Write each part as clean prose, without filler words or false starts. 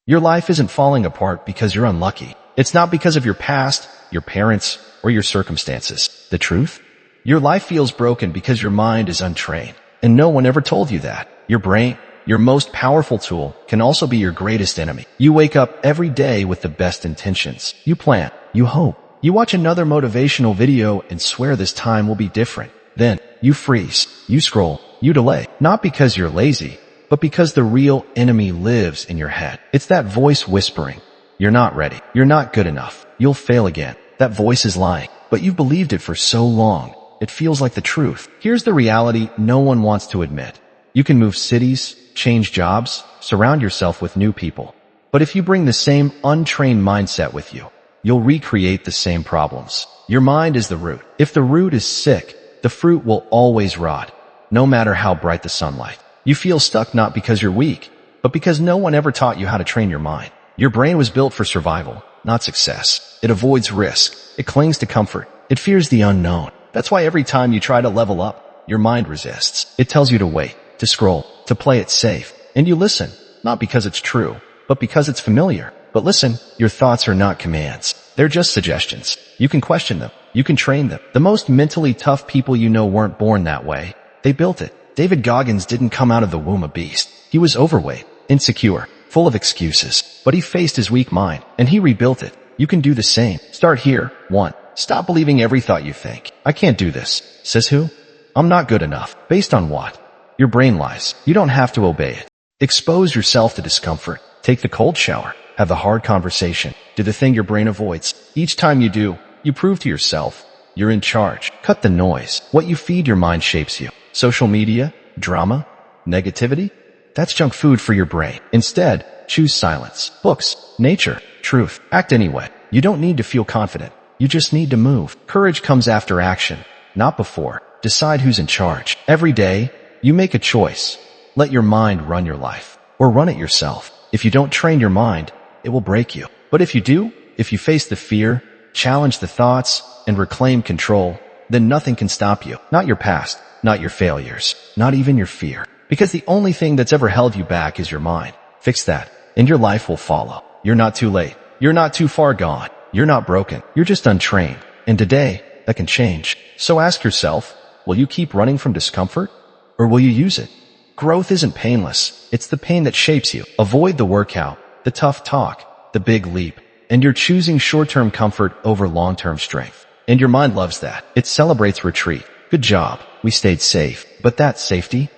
Your life isn't falling apart because you're unlucky. It's not because of your past, your parents, or your circumstances. The truth? Your life feels broken because your mind is untrained. And no one ever told you that. Your brain, your most powerful tool, can also be your greatest enemy. You wake up every day with the best intentions. You plan. You hope. You watch another motivational video and swear this time will be different. Then, you freeze. You scroll. You delay. Not because you're lazy, but because the real enemy lives in your head. It's that voice whispering, "You're not ready. You're not good enough. You'll fail again." That voice is lying, but you've believed it for so long. It feels like the truth. Here's the reality no one wants to admit. You can move cities, change jobs, surround yourself with new people. But if you bring the same untrained mindset with you, you'll recreate the same problems. Your mind is the root. If the root is sick, the fruit will always rot, no matter how bright the sunlight. You feel stuck not because you're weak, but because no one ever taught you how to train your mind. Your brain was built for survival, not success. It avoids risk. It clings to comfort. It fears the unknown. That's why every time you try to level up, your mind resists. It tells you to wait, to scroll, to play it safe. And you listen, not because it's true, but because it's familiar. But listen, your thoughts are not commands. They're just suggestions. You can question them. You can train them. The most mentally tough people you know weren't born that way. They built it. David Goggins didn't come out of the womb a beast. He was overweight, insecure, full of excuses. But he faced his weak mind, and he rebuilt it. You can do the same. Start here. 1. Stop believing every thought you think. "I can't do this." Says who? "I'm not good enough." Based on what? Your brain lies. You don't have to obey it. Expose yourself to discomfort. Take the cold shower. Have the hard conversation. Do the thing your brain avoids. Each time you do, you prove to yourself you're in charge. Cut the noise. What you feed your mind shapes you. Social media, drama, negativity, that's junk food for your brain. Instead, choose silence, books, nature, truth. Act anyway. You don't need to feel confident. You just need to move. Courage comes after action, not before. Decide who's in charge. Every day, you make a choice. Let your mind run your life, or run it yourself. If you don't train your mind, it will break you. But if you do, if you face the fear, challenge the thoughts, and reclaim control, then nothing can stop you. Not your past. Not your failures, not even your fear. Because the only thing that's ever held you back is your mind. Fix that, and your life will follow. You're not too late. You're not too far gone. You're not broken. You're just untrained. And today, that can change. So ask yourself, will you keep running from discomfort? Or will you use it? Growth isn't painless. It's the pain that shapes you. Avoid the workout, the tough talk, the big leap. And you're choosing short-term comfort over long-term strength. And your mind loves that. It celebrates retreat. Good job. We stayed safe. But that safety,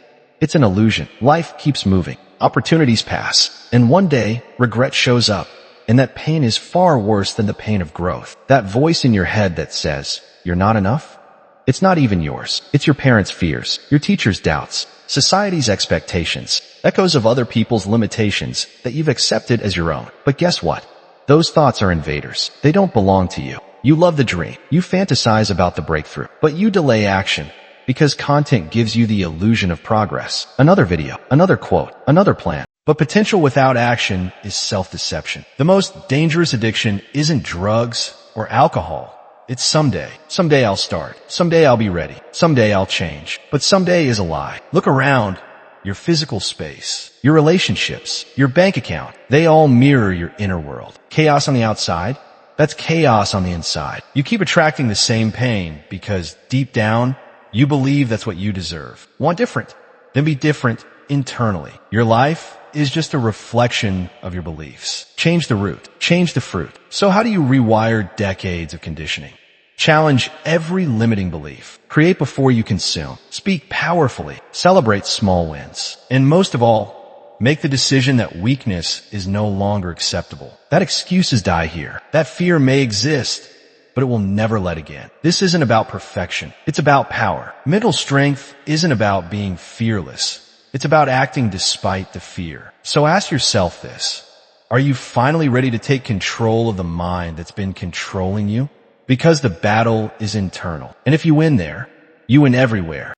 it's an illusion. Life keeps moving. Opportunities pass. And one day, regret shows up. And that pain is far worse than the pain of growth. That voice in your head that says, "You're not enough?" It's not even yours. It's your parents' fears, your teacher's doubts, society's expectations, echoes of other people's limitations that you've accepted as your own. But guess what? Those thoughts are invaders. They don't belong to you. You love the dream. You fantasize about the breakthrough. But you delay action because content gives you the illusion of progress. Another video, another quote, another plan. But potential without action is self-deception. The most dangerous addiction isn't drugs or alcohol. It's someday. Someday I'll start. Someday I'll be ready. Someday I'll change. But someday is a lie. Look around. Your physical space, your relationships, your bank account, they all mirror your inner world. Chaos on the outside, that's chaos on the inside. You keep attracting the same pain because deep down, you believe that's what you deserve. Want different? Then be different internally. Your life is just a reflection of your beliefs. Change the root. Change the fruit. So how do you rewire decades of conditioning? Challenge every limiting belief. Create before you consume. Speak powerfully. Celebrate small wins. And most of all, make the decision that weakness is no longer acceptable. That excuses die here. That fear may exist, but it will never let again. This isn't about perfection. It's about power. Mental strength isn't about being fearless. It's about acting despite the fear. So ask yourself this. Are you finally ready to take control of the mind that's been controlling you? Because the battle is internal. And if you win there, you win everywhere.